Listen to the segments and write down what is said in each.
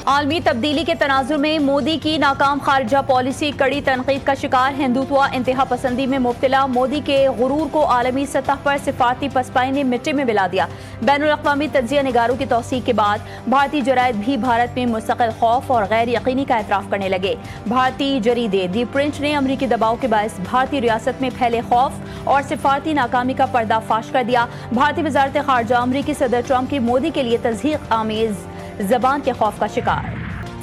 आलमी तब्दीली के तनाजुर में मोदी की नाकाम खारजा पॉलिसी कड़ी तनकीद का शिकार। हिंदुत्व इंतहा पसंदी में मुब्तला मोदी के गुरूर को आलमी सतह पर सिफारती पसपाई ने मिट्टी में मिला दिया। बैनुल अक़वामी तज्ज़िया निगारों की तौसीक के बाद भारतीय जरायद भी भारत में मुस्तकिल खौफ और गैर यकीनी का एतराफ़ करने लगे। भारतीय जरीदे दी प्रिंट ने अमरीकी दबाव के बायस भारतीय रियासत में फैले खौफ और सिफारती नाकामी का पर्दाफाश कर दिया। भारतीय वज़ारत ख़ारजा अमरीकी सदर ट्रंप की मोदी के लिए तज़हीक़ आमेज़ ज़बान के खौफ का शिकार।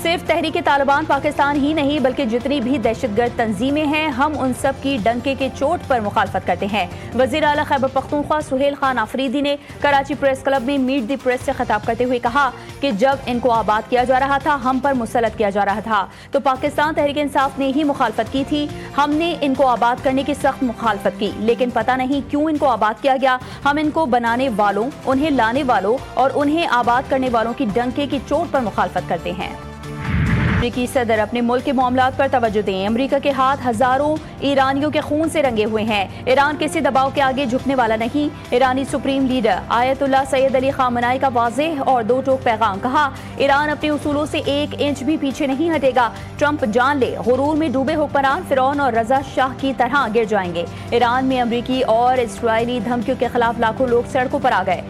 सिर्फ तहरीक तालिबान पाकिस्तान ही नहीं बल्कि जितनी भी दहशतगर्द तंजीमें हैं हम उन सब की डंके के चोट पर मुखालफत करते हैं। वज़ीर आला खैबर पख्तूनख्वा सुहेल खान आफरीदी ने कराची प्रेस क्लब में मीट द प्रेस से खिताब करते हुए कहा कि जब इनको आबाद किया जा रहा था, हम पर मुसल्लत किया जा रहा था, तो पाकिस्तान तहरीक इंसाफ ने ही मुखालफत की थी। हमने इनको आबाद करने की सख्त मुखालफत की, लेकिन पता नहीं क्यों इनको आबाद किया गया। हम इनको बनाने वालों, उन्हें लाने वालों और उन्हें आबाद करने वालों की डंके की चोट पर मुखालफत करते हैं। अमरीकी सदर अपने मुल्क के मामलात पर तवज्जो दें। अमरीका के हाथ हजारों ईरानियों के खून से रंगे हुए हैं। ईरान किसी दबाव के आगे झुकने वाला नहीं। ईरानी supreme leader Ayatollah Sayyid Ali Khamenei का वाज़ेह और दो टोक पैगाम। कहा, ईरान अपने उसूलों से एक इंच भी पीछे नहीं हटेगा। ट्रंप जान ले, गुरूर में डूबे हुक्मरान फिरौन और रजा शाह की तरह गिर जाएंगे। ईरान में अमरीकी और इस्राईली धमकियों के खिलाफ लाखों लोग सड़कों पर आ गए।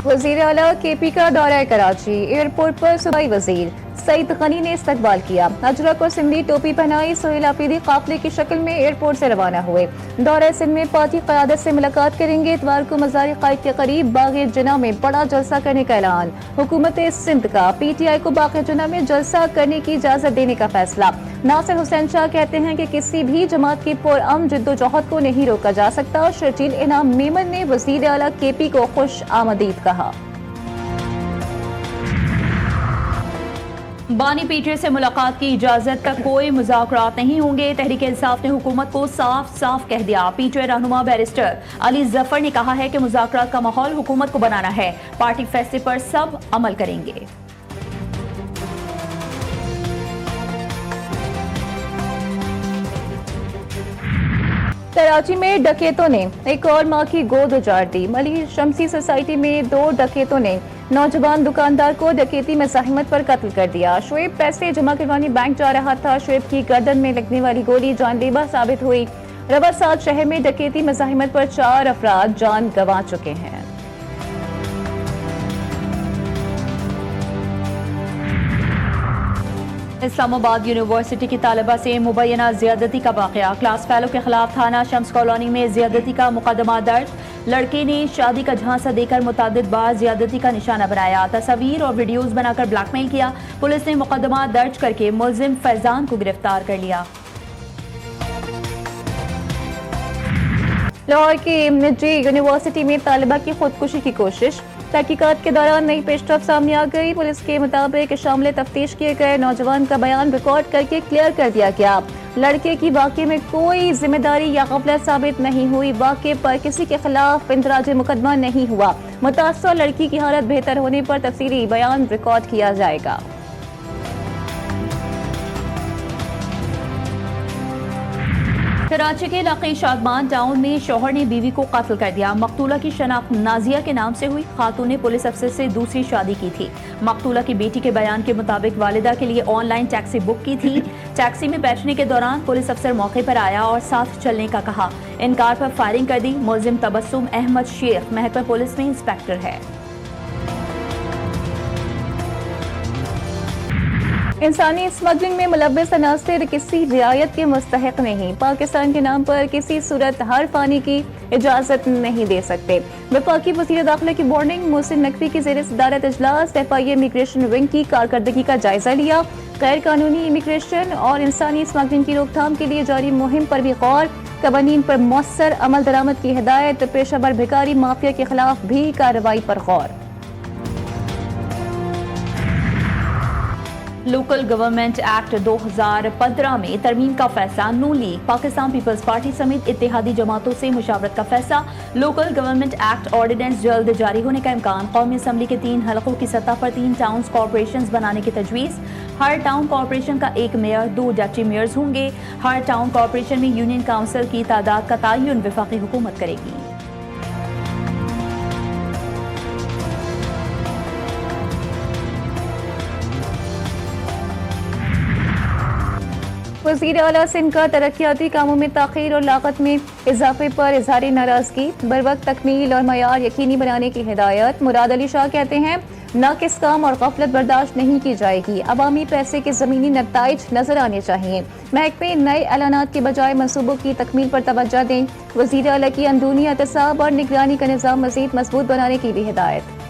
वज़ीर आला KP का दौरा कराची। एयरपोर्ट पर सूबाई वज़ीर सईद गनी ने इस्तकबाल किया। अजरक और सिंधी टोपी पहनाई सुहेल आफरीदी काफिले की शक्ल में एयरपोर्ट से रवाना हुए। दौरे सिंध में पार्टी क़यादत से मुलाकात करेंगे। इतवार को मज़ार क़ाइद के करीब बाग़ जना में बड़ा जलसा करने का ऐलान। हुकूमत सिंध का PTI को बाग़ जना में जलसा करने की इजाज़त देने का फैसला। नासिर हुसैन शाह कहते हैं कि किसी भी जमात की पुरअमन जद्दोजहद को नहीं रोका जा सकता। शर्जील इनाम मेमन ने वज़ीर आला KP को खुश आमदीद कहा। बानी पीटीआई से मुलाकात की इजाजत तक कोई मुज़ाकरात नहीं होंगे। तहरीक इंसाफ ने हुकूमत को साफ साफ कह दिया। PTI रहनुमा बैरिस्टर अली जफर ने कहा है कि मुज़ाकरात का माहौल हुकूमत को बनाना है। पार्टी फैसले पर सब अमल करेंगे। कराची में डकैतों ने एक और मां की गोद उजाड़ दी। मली शमसी सोसाइटी में 2 डकैतों ने नौजवान दुकानदार को डकैती मज़ाहिमत पर कत्ल कर दिया। शुएब पैसे जमा करवाने बैंक जा रहा था। शुएब की गर्दन में लगने वाली गोली जानलेवा साबित हुई। रवा साल शहर में डकैती मज़ाहिमत पर 4 अफराद जान गंवा चुके हैं। इस्लामाबाद यूनिवर्सिटी की तालिबा से मुबैना ज़्यादती का वाक़या। क्लास फेलो के खिलाफ थाना शम्स कॉलोनी में ज़्यादती का मुकदमा दर्ज। लड़के ने शादी का झांसा देकर मुतअद्दिद बार ज़्यादती का निशाना बनाया, तस्वीर और वीडियोज बनाकर ब्लैकमेल किया। पुलिस ने मुकदमा दर्ज करके मुलजिम फैजान को गिरफ्तार कर लिया। लाहौर की निजी यूनिवर्सिटी में तालिबा की खुदकुशी की कोशिश। तहकीकात के दौरान नई पेशरफ सामने आ गई। पुलिस के मुताबिक शामिल तफ्तीश किए गए नौजवान का बयान रिकॉर्ड करके क्लियर कर दिया गया। लड़के की वाक़े में कोई जिम्मेदारी या गफलत साबित नहीं हुई। वाक़े पर किसी के खिलाफ इंदराज मुकदमा नहीं हुआ। मुतासर लड़की की हालत बेहतर होने पर तफसीली बयान रिकॉर्ड किया जाएगा। कराची के इलाके शादमान टाउन में शौहर ने बीवी को कत्ल कर दिया। मकतूला की शनाख्त नाजिया के नाम से हुई। खातून ने पुलिस अफसर से दूसरी शादी की थी। मकतूला की बेटी के बयान के मुताबिक वालिदा के लिए ऑनलाइन टैक्सी बुक की थी। टैक्सी में बैठने के दौरान पुलिस अफसर मौके पर आया और साथ चलने का कहा। इनकार पर फायरिंग कर दी। मुलजिम तबस्सुम अहमद शेख महकमा पुलिस में इंस्पेक्टर है। इंसानी स्मगलिंग में मुलव्वस अनासिर किसी रियायत के मुस्तहिक नहीं। पाकिस्तान के नाम पर किसी सूरत हर पानी की इजाजत नहीं दे सकते। वफाकी वज़ीर दाखिला की वार्निंग। मोहसिन नकवी की ज़ेर सदारत इजलास FIA इमिग्रेशन विंग की कारकर्दगी का जायजा लिया। गैर कानूनी इमिग्रेशन और इंसानी स्मगलिंग की रोकथाम के लिए जारी मुहिम पर भी गौर। कवानीन पर मौसर अमल दरामद की हिदायत। पेशावर भिखारी माफिया के खिलाफ भी कार्रवाई पर गौर। लोकल गवर्नमेंट एक्ट 2015 में तरमीम का फैसला। नून लीग, पाकिस्तान पीपल्स पार्टी समेत इत्तेहादी जमातों से मुशावरत का फैसला। लोकल गवर्नमेंट एक्ट ऑर्डिनेंस जल्द जारी होने का इम्कान। कौमी असम्बली के 3 हलकों की सतह पर 3 टाउन कॉरपोरेशन बनाने की तजवीज़। हर टाउन कॉरपोरेशन का 1 मेयर, 2 डेप्टी मेयर्स होंगे। हर टाउन कॉरपोरेशन में यूनियन काउंसिल की तादाद का तयन वफाकी हुकूमत करेगी। वज़ीर आला सिंध का तरक्याती कामों में ताख़ीर और लागत में इजाफे पर इजहार नाराजगी, बर वक्त तकमील और मयार यकीनी बनाने की हिदायत। मुराद अली शाह कहते हैं नाकिस काम और गफलत बर्दाश्त नहीं की जाएगी, अवामी पैसे के ज़मीनी नताइज नजर आने चाहिए। महकमे नए ऐलानात के बजाय मनसूबों की तकमील पर तवज्जो दें। वज़ीर आला की अंदरूनी एहतसाब और निगरानी का निज़ाम मज़ीद मजबूत बनाने की भी हिदायत।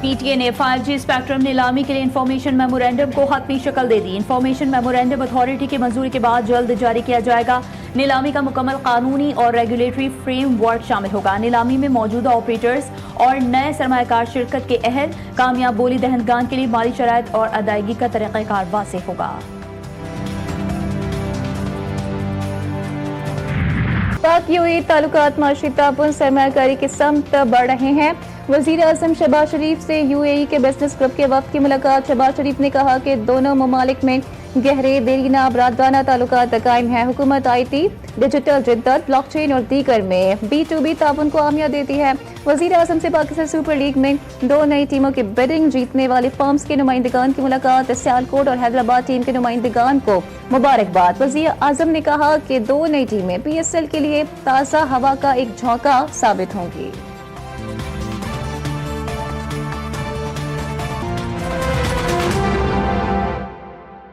पीटीए ने 5G स्पेक्ट्रम नीलामी के लिए इंफॉर्मेशन मेमोरेंडम को हतमी शक्ल दे दी। इंफॉर्मेशन मेमोरेंडम अथॉरिटी की मंजूरी के बाद जल्द जारी किया जाएगा। नीलामी का मुकम्मल कानूनी और रेगुलेटरी फ्रेमवर्क शामिल होगा। नीलामी में मौजूदा ऑपरेटर्स और नए सरमायाकार शिरकत के अहल, कामयाब बोली दहंदगान के लिए माली शराइत और अदायगी का तरीक़ाकार वाज़ेह होगा। पाक यूएई ताल्लुकात माशी ताउन सरमायाकारी की समत बढ़ रहे हैं। वज़ीर आज़म शहबाज शरीफ से यूएई के बिजनेस ग्रुप के वक्त की मुलाकात। शहबाज शरीफ ने कहा कि दोनों ममालिक में गहरे देरीना बरादराना ताल्लुकात कायम है। हुकूमत IT, डिजिटल जिद्दत, ब्लॉकचेन और दीगर में B2B ताउन को आमिया देती है। वज़ीर आज़म से पाकिस्तान सुपर लीग में 2 नई टीमों की बिडिंग जीतने वाली फर्म्स के नुमाइंदगान की मुलाकात। सियालकोट और हैदराबाद टीम के नुमाइंदगान को मुबारकबाद। वज़ीर आज़म ने कहा कि 2 नई टीमें PSL के लिए ताज़ा हवा का एक झोंका साबित होंगी।